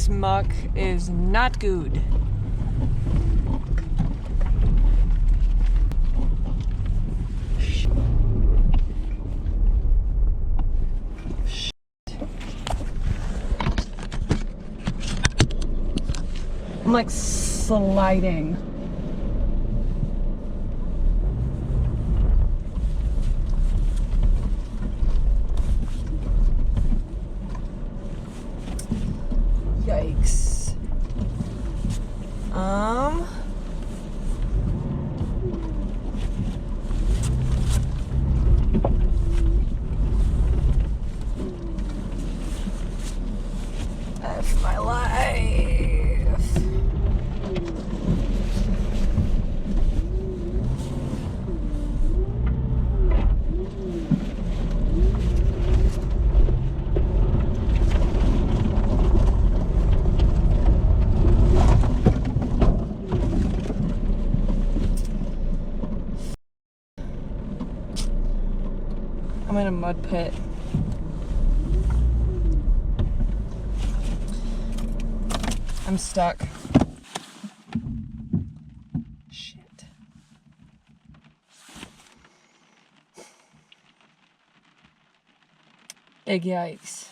This muck is not good. I'm like sliding. Yikes. F my life. I'm in a mud pit. I'm stuck. Shit. Big yikes.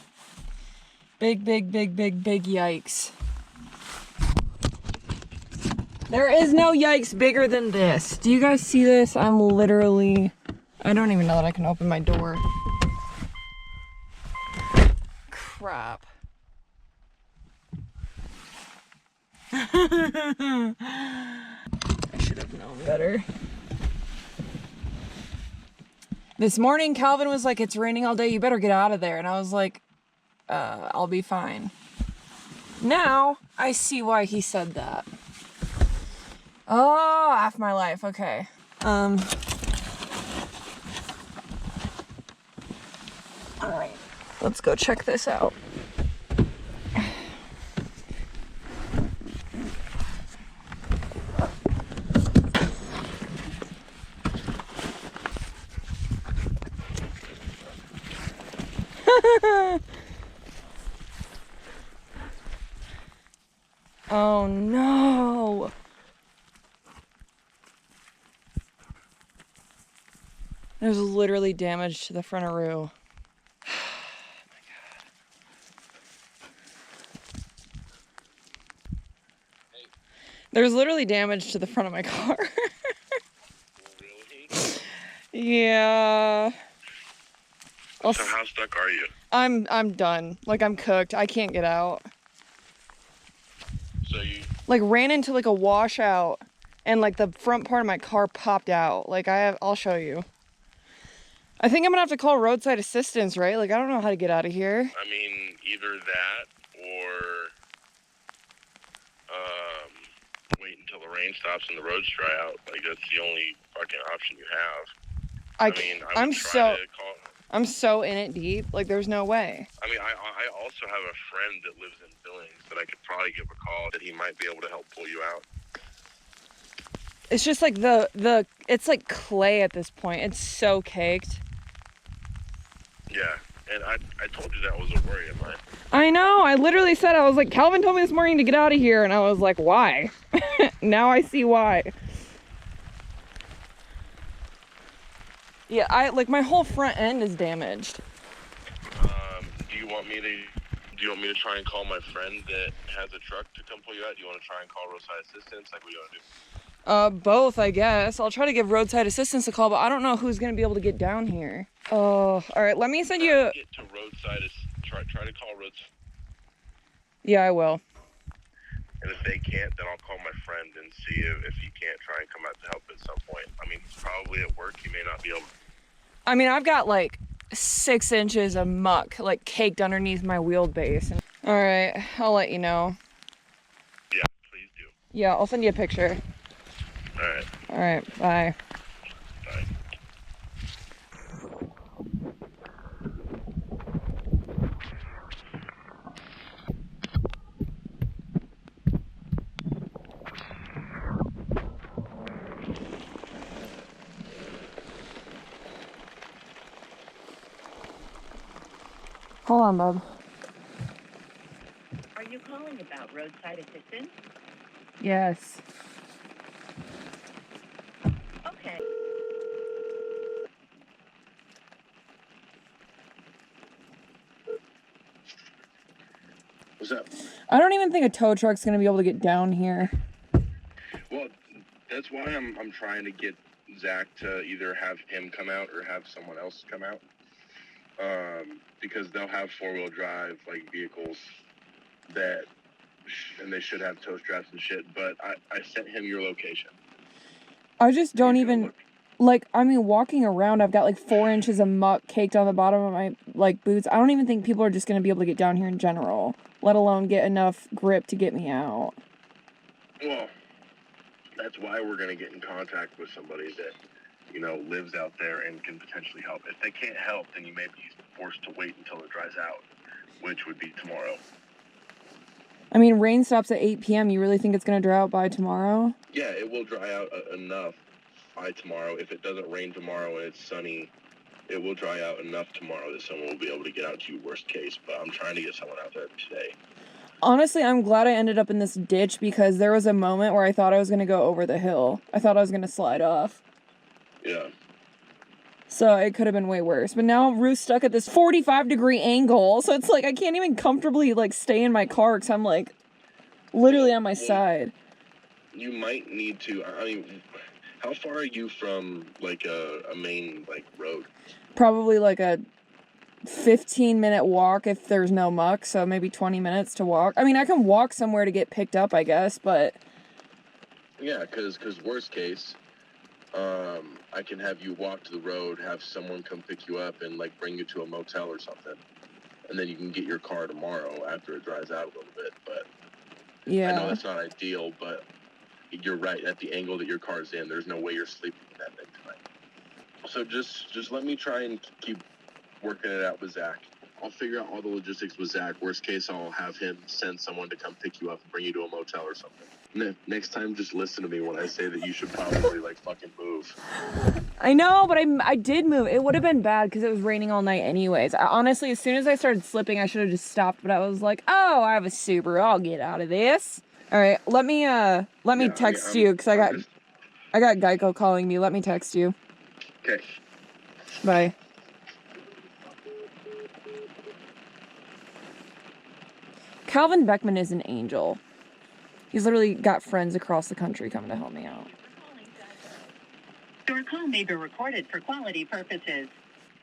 Big yikes. There is no yikes bigger than this. Do you guys see this? I'm literally... I don't even know that I can open my door. Crap. I should have known better. This morning, Calvin was like, it's raining all day, you better get out of there. And I was like, I'll be fine. Now, I see why he said that. Oh, half my life, okay. Alright, let's go check this out. Oh no! There's literally damage to the front of Roo. There's literally damage to the front of my car. Really? Yeah. So how stuck are you? I'm done. Like, I'm cooked. I can't get out. So you... Like, ran into like a washout and like the front part of my car popped out. Like, I'll show you. I think I'm gonna have to call roadside assistance, right? Like, I don't know how to get out of here. I mean, either that or wait until the rain stops and the roads dry out. Like, that's the only fucking option you have. I'm so in it deep. Like, there's no way. I mean, I also have a friend that lives in Billings that I could probably give a call that he might be able to help pull you out. It's just like it's like clay at this point. It's so caked. Yeah, and I told you that was a worry of mine. I know. I literally said, I was like, Calvin told me this morning to get out of here. And I was like, why? Now I see why. Yeah, like my whole front end is damaged. Do you want me to try and call my friend that has a truck to come pull you out? Do you want to try and call roadside assistance? Like, what do you want to do? Both, I guess. I'll try to give roadside assistance a call, but I don't know who's going to be able to get down here. Oh, all right. Let me send you... Get to roadside. Try to call roadside. Yeah, I will. And if they can't, then I'll call my friend and see if he can't try and come out to help at some point. I mean, he's probably at work. He may not be able to. I mean, I've got like 6 inches of muck like caked underneath my wheelbase. All right, I'll let you know. Yeah, please do. Yeah, I'll send you a picture. All right. All right, bye. Bye. Hold on, bub. Are Are you calling about roadside assistance? Yes. Okay. What's up? I don't even think a tow truck's gonna be able to get down here. Well, that's why I'm trying to get Zach to either have him come out or have someone else come out. Because they'll have 4-wheel drive like vehicles and they should have tow straps and shit. But I sent him your location. I just don't He's gonna even, look. like, I mean, walking around, I've got like 4 inches of muck caked on the bottom of my, like, boots. I don't even think people are just going to be able to get down here in general, let alone get enough grip to get me out. Well, that's why we're gonna get in contact with somebody that, lives out there and can potentially help. If they can't help, then you may be forced to wait until it dries out, which would be tomorrow. I mean, rain stops at 8 p.m. You really think it's going to dry out by tomorrow? Yeah, it will dry out enough by tomorrow. If it doesn't rain tomorrow and it's sunny, it will dry out enough tomorrow that someone will be able to get out to you, worst case. But I'm trying to get someone out there today. Honestly, I'm glad I ended up in this ditch because there was a moment where I thought I was going to go over the hill. I thought I was going to slide off. Yeah. So it could have been way worse. But now Ruth's stuck at this 45-degree angle. So it's like I can't even comfortably like stay in my car because I'm like literally on my side. You might need to, I mean, how far are you from like a main like road? Probably like a 15-minute walk if there's no muck. So maybe 20 minutes to walk. I mean, I can walk somewhere to get picked up, I guess, but... Yeah, because worst case, I can have you walk to the road, have someone come pick you up and like bring you to a motel or something. And then you can get your car tomorrow after it dries out a little bit. But yeah. I know that's not ideal, but you're right. At the angle that your car's in, there's no way you're sleeping in that thing tonight. So just let me try and keep working it out with Zach. I'll figure out all the logistics with Zach. Worst case, I'll have him send someone to come pick you up and bring you to a motel or something. Next time, just listen to me when I say that you should probably, like, fucking move. I know, but I did move. It would have been bad because it was raining all night anyways. Honestly, as soon as I started slipping, I should have just stopped. But I was like, oh, I have a Subaru. I'll get out of this. All right, let me text you because I got Geico calling me. Let me text you. Okay. Bye. Calvin Beckman is an angel. He's literally got friends across the country coming to help me out. Your call may be recorded for quality purposes.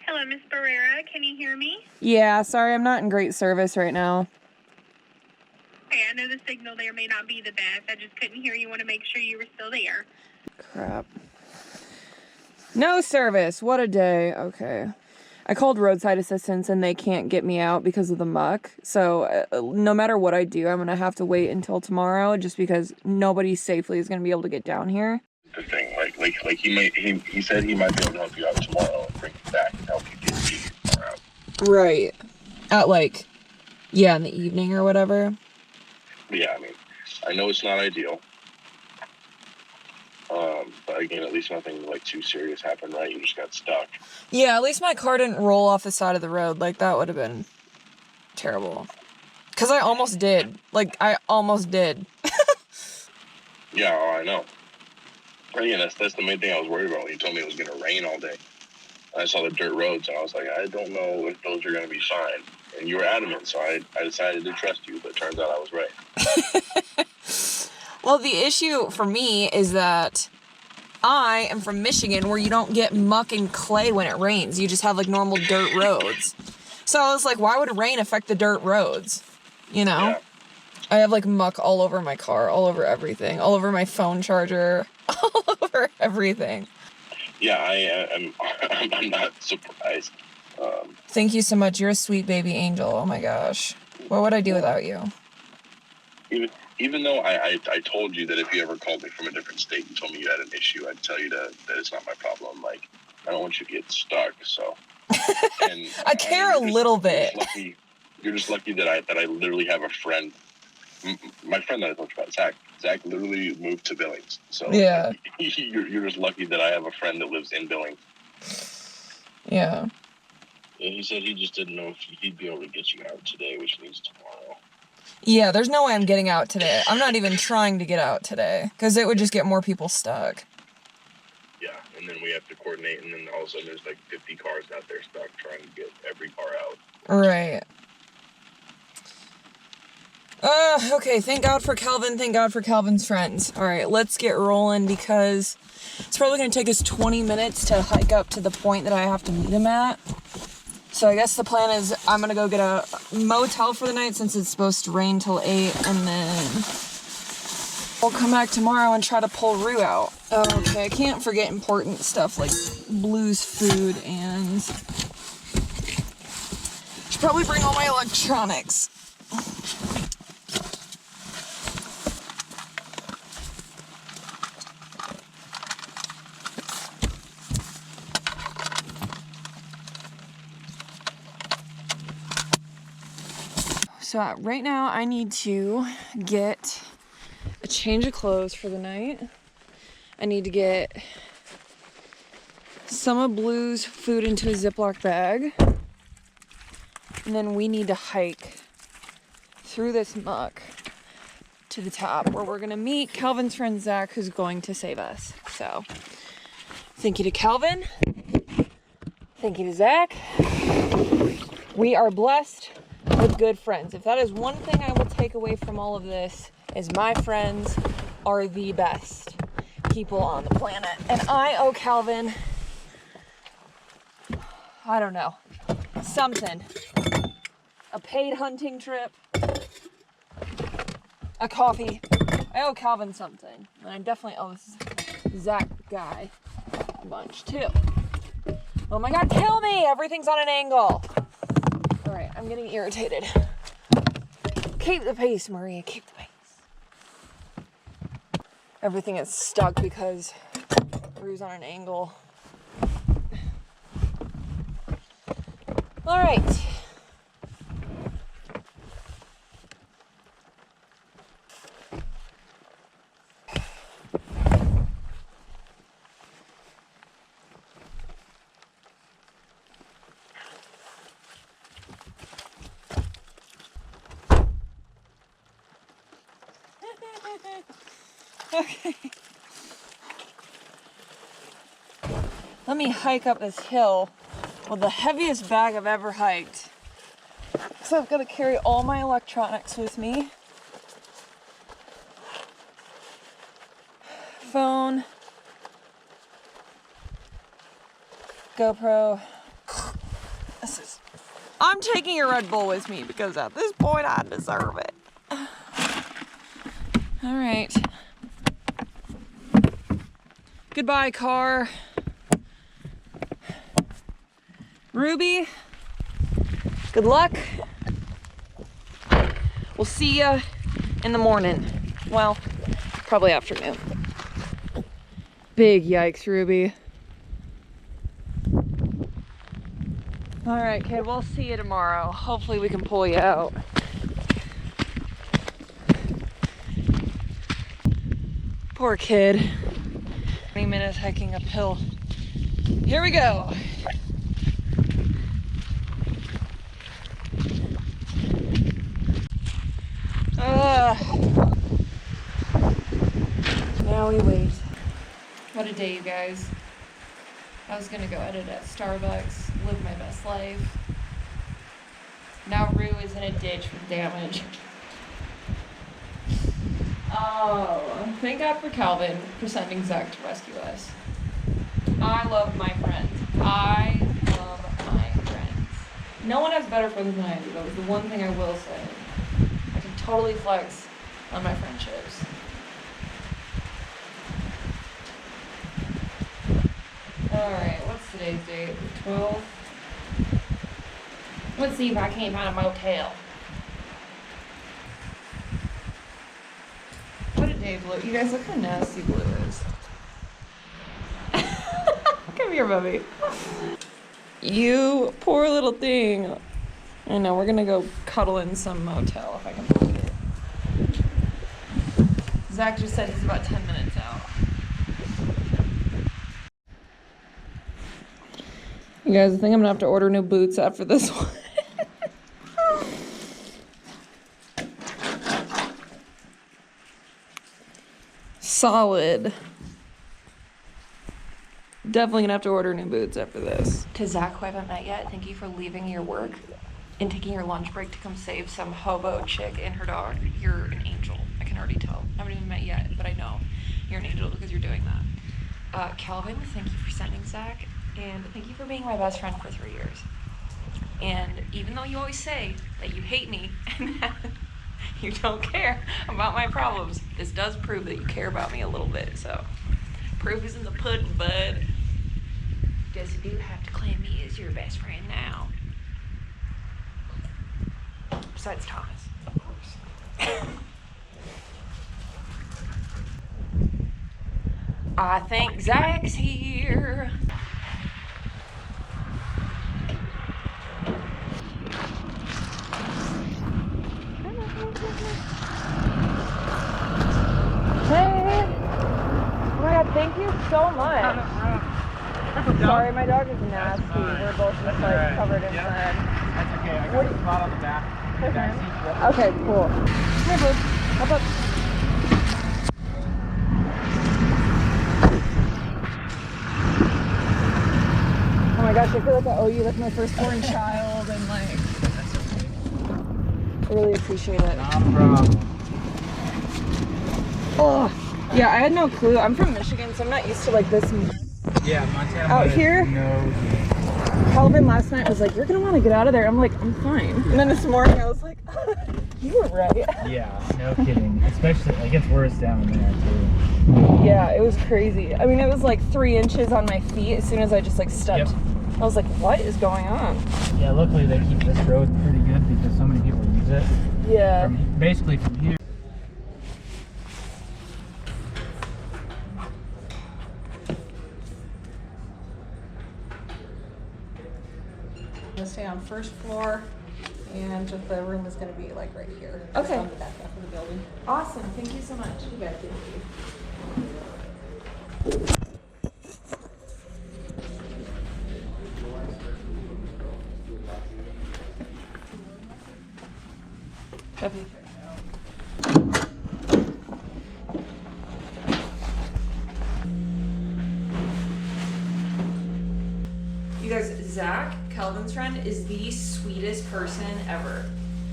Hello, Miss Barrera. Can you hear me? Yeah, sorry, I'm not in great service right now. Hey, I know the signal there may not be the best. I just couldn't hear you. Want to make sure you were still there. Crap. No service. What a day. Okay. I called roadside assistance and they can't get me out because of the muck. So no matter what I do, I'm going to have to wait until tomorrow just because nobody safely is going to be able to get down here. The thing, like he said he might be able to help you out tomorrow and bring you back and help you get your car out. Right. At in the evening or whatever. But yeah, I mean, I know it's not ideal. But again, at least nothing like too serious happened, right? You just got stuck. Yeah, at least my car didn't roll off the side of the road. Like, that would have been terrible. Because I almost did. I almost did. Yeah, I know. Again, that's the main thing I was worried about when you told me it was going to rain all day. I saw the dirt roads, and I was like, I don't know if those are going to be fine. And you were adamant, so I decided to trust you, but it turns out I was right. Well, the issue for me is that I am from Michigan where you don't get muck and clay when it rains. You just have, normal dirt roads. So I was like, why would rain affect the dirt roads? You know? Yeah. I have, muck all over my car, all over everything, all over my phone charger, all over everything. Yeah, I'm not surprised. Thank you so much. You're a sweet baby angel. Oh, my gosh. What would I do without you? Even though I told you that if you ever called me from a different state and told me you had an issue, I'd tell you that it's not my problem. I don't want you to get stuck, so. And, I care a little bit. You're just lucky that I literally have a friend. My friend that I told you about, Zach literally moved to Billings. So yeah. You're just lucky that I have a friend that lives in Billings. Yeah. And he said he just didn't know if he'd be able to get you out today, which means tomorrow. Yeah, there's no way I'm getting out today. I'm not even trying to get out today, because it would just get more people stuck. Yeah, and then we have to coordinate, and then all of a sudden there's like 50 cars out there stuck trying to get every car out. Right. Okay, thank God for Calvin, thank God for Calvin's friends. Alright, let's get rolling, because it's probably going to take us 20 minutes to hike up to the point that I have to meet him at. So I guess the plan is I'm going to go get a motel for the night since it's supposed to rain till 8, and then we'll come back tomorrow and try to pull Rue out. Okay, I can't forget important stuff like Blue's food, and should probably bring all my electronics. So right now I need to get a change of clothes for the night. I need to get some of Blue's food into a Ziploc bag. And then we need to hike through this muck to the top where we're gonna meet Calvin's friend Zach, who's going to save us. So thank you to Calvin. Thank you to Zach. We are blessed with good friends. If that is one thing I will take away from all of this, is my friends are the best people on the planet. And I owe Calvin, I don't know, something. A paid hunting trip, a coffee. I owe Calvin something. And I definitely owe this Zach guy a bunch too. Oh my God, kill me! Everything's on an angle. All right, I'm getting irritated. Keep the pace, Maria, keep the pace. Everything is stuck because Rue's on an angle. All right. Okay. Let me hike up this hill with the heaviest bag I've ever hiked. So I've got to carry all my electronics with me. Phone, GoPro. I'm taking a Red Bull with me because at this point I deserve it. All right. Goodbye, car. Ruby, good luck. We'll see ya in the morning. Well, probably afternoon. Big yikes, Ruby. All right, kid, we'll see you tomorrow. Hopefully we can pull you out. Poor kid. 20 minutes hiking uphill. Here we go. Now we wait. What a day, you guys. I was gonna go edit at Starbucks, live my best life. Now Rue is in a ditch with damage. Oh, thank God for Calvin for sending Zach to rescue us. I love my friends. I love my friends. No one has better friends than I do, though, is the one thing I will say. I can totally flex on my friendships. Alright, what's today's date? 12th? Let's see if I can't find a motel. What a day, Blue. You guys, look how nasty Blue is. Come here, Bubby. You poor little thing. I know, we're gonna go cuddle in some motel if I can find it. Zach just said he's about 10 minutes out. You guys, I think I'm gonna have to order new boots after this one. Solid. Definitely gonna have to order new boots after this. To Zach, who I haven't met yet, thank you for leaving your work and taking your lunch break to come save some hobo chick and her dog. You're an angel. I can already tell. I haven't even met yet, but I know you're an angel because you're doing that. Calvin, thank you for sending Zach, and thank you for being my best friend for 3 years. And even though you always say that you hate me and that you don't care about my problems, this does prove that you care about me a little bit, so proof is in the pudding, bud. Guess you do have to claim me as your best friend now. Besides Thomas, of course. I think Zach's here. Hey! Oh my god, thank you so much. Sorry, my dog is nasty. We're both just like covered in blood. That's okay. I got a spot on the back. Okay, cool. Hi, bud. Hop up. Oh my gosh, I feel like I owe you like my firstborn child, and like, I really appreciate it. No problem. Oh, yeah, I had no clue. I'm from Michigan, so I'm not used to like this. Yeah, Montana. Out here? No. Calvin last night was like, "You're gonna want to get out of there." I'm like, "I'm fine." And then this morning I was like, "You were right." Yeah, no kidding. Especially, it gets worse down there too. Yeah, it was crazy. I mean, it was like 3 inches on my feet as soon as I just like stepped. Yep. I was like, "What is going on?" Yeah, luckily they keep this road pretty good because so many people use it. Yeah. Basically from here. I'm gonna stay on first floor, and the room is gonna be like right here. Okay. Just on the back half of the building. Awesome. Thank you so much. You bet, thank you. Heavy. You guys, Zach, Kelvin's friend, is the sweetest person ever.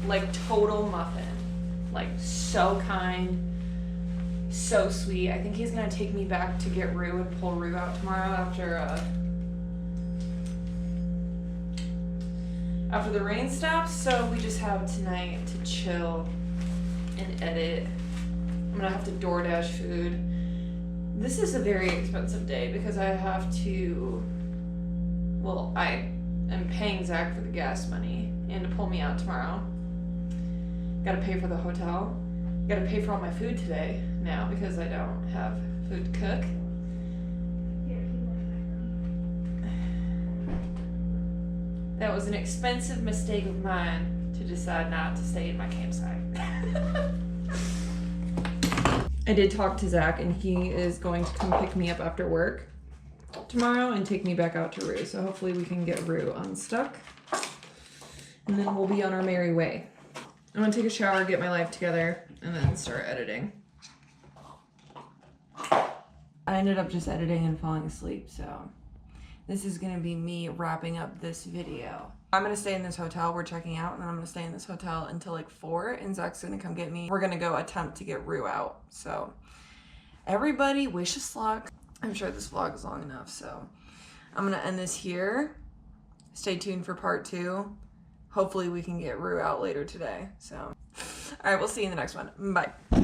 Like, total muffin. Like, so kind, so sweet. I think he's gonna take me back to get Rue and pull Rue out tomorrow after the rain stops. So we just have tonight to chill and edit. I'm gonna have to DoorDash food. This is a very expensive day because I have to, well, I am paying Zach for the gas money and to pull me out tomorrow. Gotta pay for the hotel. Gotta pay for all my food today now because I don't have food to cook. That was an expensive mistake of mine to decide not to stay in my campsite. I did talk to Zach, and he is going to come pick me up after work tomorrow and take me back out to Rue. So hopefully we can get Rue unstuck, and then we'll be on our merry way. I'm gonna take a shower, get my life together, and then start editing. I ended up just editing and falling asleep, so this is gonna be me wrapping up this video. I'm gonna stay in this hotel, we're checking out, and then I'm gonna stay in this hotel until like 4, and Zach's gonna come get me. We're gonna go attempt to get Rue out. So everybody wish us luck. I'm sure this vlog is long enough, so I'm gonna end this here. Stay tuned for part 2. Hopefully we can get Rue out later today. So, all right, we'll see you in the next one. Bye.